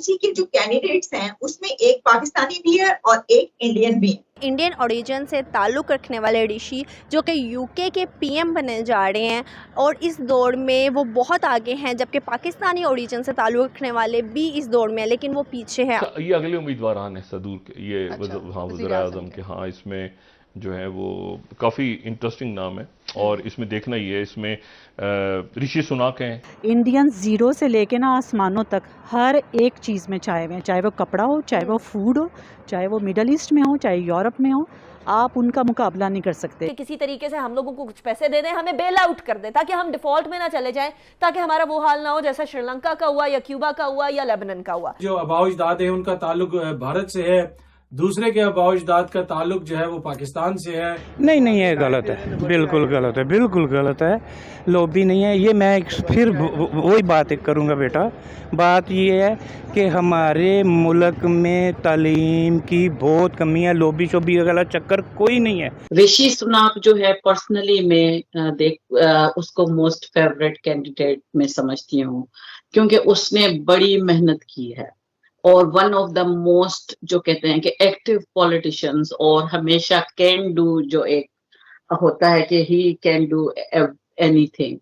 اسی کے جو کینڈیڈیٹس ہیں اس میں ایک پاکستانی بھی ہے اور ایک انڈین بھی ہے۔ انڈین اوریجن سے تعلق رکھنے والے رشی جو کہ یو کے پی ایم بننے جا رہے ہیں اور اس دور میں وہ بہت آگے ہیں، جبکہ پاکستانی اوریجن سے تعلق رکھنے والے بھی اس دور میں لیکن وہ پیچھے ہیں۔ یہ اگلے امیدواران ہیں صدور کے، یہ وزیر اعظم کے، ہاں اس میں جو ہے وہ کافی انٹرسٹنگ نام ہے اور اس میں دیکھنا ہی ہے، اس میں رشی سناک ہیں۔ انڈین زیرو سے لے کے نا آسمانوں تک ہر ایک چیز میں چائے ہوئے ہیں، چاہے وہ کپڑا ہو، چاہے وہ فوڈ ہو، چاہے وہ مڈل ایسٹ میں ہو، چاہے یورپ میں ہو، آپ ان کا مقابلہ نہیں کر سکتے۔ کسی طریقے سے ہم لوگوں کو کچھ پیسے دے دیں، ہمیں بیل آؤٹ کر دیں تاکہ ہم ڈیفالٹ میں نہ چلے جائیں، تاکہ ہمارا وہ حال نہ ہو جیسا شری لنکا کا ہوا یا کیوبا کا ہوا یا لیبنن کا ہوا۔ جو آباء و اجداد ہیں ان کا تعلق بھارت سے ہے، دوسرے کے آباء و اجداد کا تعلق جو ہے وہ پاکستان سے ہے۔ نہیں یہ غلط ہے، بالکل غلط ہے، بالکل غلط ہے، لوبی نہیں ہے یہ۔ میں پھر وہی بات کروں گا بیٹا، بات یہ ہے کہ ہمارے ملک میں تعلیم کی بہت کمی ہے، لوبی شوبی والا چکر کوئی نہیں ہے۔ رشی سناک جو ہے پرسنلی میں اس کو موسٹ فیوریٹ کینڈیڈیٹ میں سمجھتی ہوں، کیونکہ اس نے بڑی محنت کی ہے اور ون آف دا موسٹ جو کہتے ہیں کہ ایکٹیو پولیٹیشنز، اور ہمیشہ کین ڈو جو ایک ہوتا ہے کہ ہی کین ڈو اینی تھنگ۔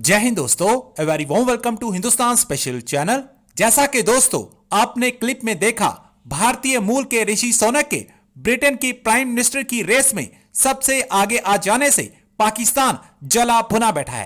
جے ہند دوستو، a very warm welcome to Hindustan special channel. جیسا کہ دوستو آپ نے کلپ میں دیکھا، بھارتی مول کے رشی سونک کے برٹن کی پرائم منسٹر کی ریس میں سب سے آگے آ جانے سے پاکستان جلا بھنا بیٹھا ہے۔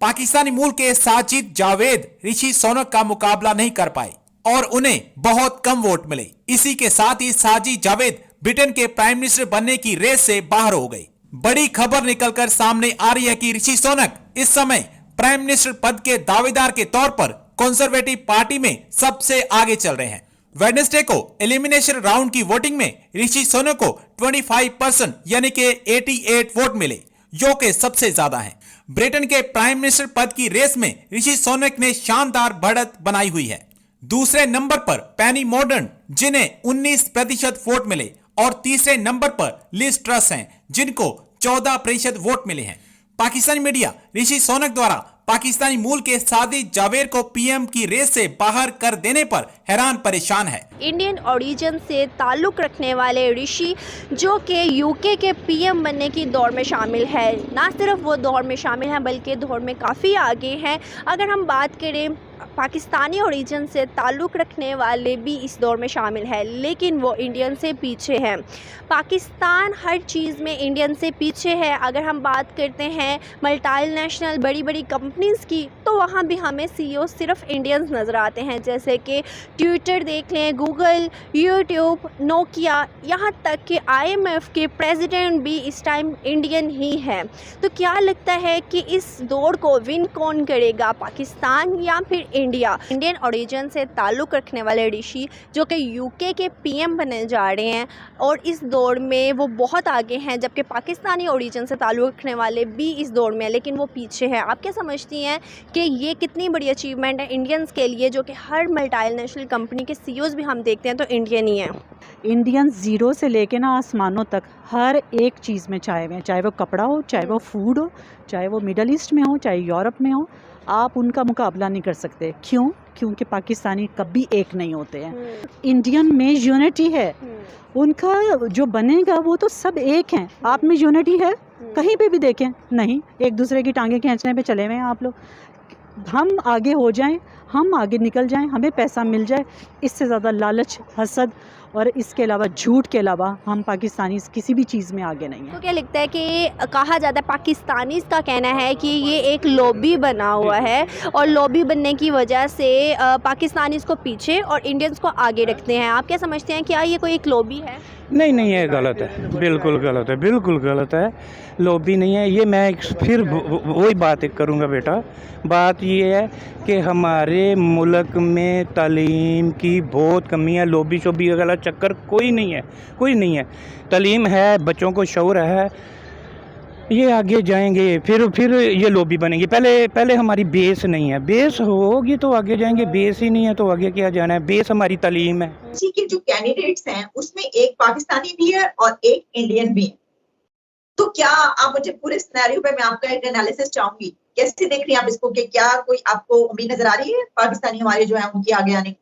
پاکستانی مول کے ساجد جاوید رشی سونک کا مقابلہ نہیں کر پائے اور انہیں بہت کم ووٹ ملے۔ اسی کے ساتھ ہی ساجد جاوید برٹن کے پرائم منسٹر بننے کی ریس سے باہر ہو گئی۔ بڑی خبر نکل کر سامنے آ رہی ہے کہ رشی سونک اس سمے پرائم منسٹر پد کے دعویدار کے طور پر کنزرویٹو پارٹی میں سب سے آگے چل رہے ہیں۔ ویڈنسڈے کو ایلیمینیشن راؤنڈ کی ووٹنگ میں رشی سونک کو 25% یعنی کہ 88 ووٹ ملے، جو کہ سب سے زیادہ ہیں۔ برٹن کے پرائم منسٹر پد کی ریس میں رشی سونک نے شاندار بڑھت بنائی ہوئی ہے۔ دوسرے نمبر پر پینی مورڈن جنہیں 19% ووٹ ملے، اور تیسرے نمبر پر لیز ٹرس ہیں جن کو 14% ووٹ ملے ہیں۔ پاکستانی میڈیا رشی سونک دوارا پاکستانی مول کے ساجد جاوید کو پی ایم کی ریس سے باہر کر دینے پر حیران پریشان ہے۔ انڈین اوریجن سے تعلق رکھنے والے رشی جو کہ یو کے پی ایم بننے کی دوڑ میں شامل ہے، نہ صرف وہ دوڑ میں شامل ہیں بلکہ دوڑ میں کافی آگے ہیں۔ اگر ہم بات کریں پاکستانی اوریجن سے تعلق رکھنے والے بھی اس دور میں شامل ہے، لیکن وہ انڈین سے پیچھے ہیں۔ پاکستان ہر چیز میں انڈین سے پیچھے ہے۔ اگر ہم بات کرتے ہیں ملٹی نیشنل بڑی کمپنیز کی، تو وہاں بھی ہمیں سی او صرف انڈینز نظر آتے ہیں، جیسے کہ ٹویٹر دیکھ لیں، گوگل، یوٹیوب، نوکیا، یہاں تک کہ IMF کے پریزیڈنٹ بھی اس ٹائم انڈین ہی ہے۔ تو کیا لگتا ہے کہ اس دوڑ کو ون کون کرے گا، پاکستان یا پھر انڈیا؟ انڈین اوریجن سے تعلق رکھنے والے رشی جو کہ یو کے پی ایم بننے جا رہے ہیں اور اس دور میں وہ بہت آگے ہیں، جبکہ پاکستانی اوریجن سے تعلق رکھنے والے بھی اس دور میں لیکن وہ پیچھے ہیں۔ آپ کیا سمجھتی ہیں کہ یہ کتنی بڑی اچیومنٹ ہے انڈینز کے لیے، جو کہ ہر ملٹی نیشنل کمپنی کے سی اوز بھی ہم دیکھتے ہیں تو انڈین ہی ہیں؟ انڈین زیرو سے لے کے نا آسمانوں تک ہر ایک چیز میں چائے ہوئے ہیں، چاہے وہ کپڑا ہو، چاہے وہ فوڈ ہو، چاہے وہ مڈل ایسٹ میں ہو، چاہے یورپ میں ہو، آپ ان کا مقابلہ نہیں کر سکتے۔ کیوں؟ کیونکہ پاکستانی کبھی ایک نہیں ہوتے ہیں۔ انڈین میں یونٹی ہے، ان کا جو بنے گا وہ تو سب ایک ہیں۔ آپ میں یونٹی ہے؟ کہیں پہ بھی دیکھیں نہیں، ایک دوسرے کی ٹانگیں کھینچنے پہ چلے ہوئے ہیں آپ لوگ۔ ہم آگے ہو جائیں، ہم آگے نکل جائیں، ہمیں پیسہ مل جائے، اس سے زیادہ لالچ، حسد اور اس کے علاوہ جھوٹ کے علاوہ ہم پاکستانی کسی بھی چیز میں آگے نہیں ہیں۔ تو کیا لگتا ہے کہ کہا جاتا ہے، پاکستانیز کا کہنا ہے کہ یہ ایک لوبی بنا ہوا ہے اور لوبی بننے کی وجہ سے پاکستانیز کو پیچھے اور انڈینز کو آگے رکھتے ہیں۔ آپ کیا سمجھتے ہیں، کیا یہ کوئی ایک لوبی ہے؟ نہیں یہ غلط ہے، بالکل غلط ہے، بالکل غلط ہے، لوبی نہیں ہے یہ۔ میں پھر وہی بات کروں گا بیٹا، بات یہ ہے کہ ہمارے ملک میں تعلیم کی بہت کمی ہے، لوبی شوبی والا چکر کوئی نہیں ہے، کوئی نہیں ہے۔ تعلیم ہے، بچوں کو شعور ہے، یہ آگے جائیں گے، پھر یہ لوبی بنیں گی۔ پہلے ہماری بیس نہیں ہے، بیس ہوگی تو آگے جائیں گے، بیس ہی نہیں ہے تو آگے کیا جانا ہے؟ بیس ہماری تعلیم ہے۔ اسی کے جو کینڈیڈیٹس ہیں اس میں ایک پاکستانی بھی ہے اور ایک انڈین بھی ہے۔ تو کیا آپ مجھے پورے سینیریو پہ میں آپ کا ایک انالیسس چاہوں گی، کیسے دیکھ رہی ہیں آپ اس کو، کہ کیا کوئی آپ کو امید نظر آ رہی ہے پاکستانی ہمارے جو ہیں ان کی آگے آنے کی؟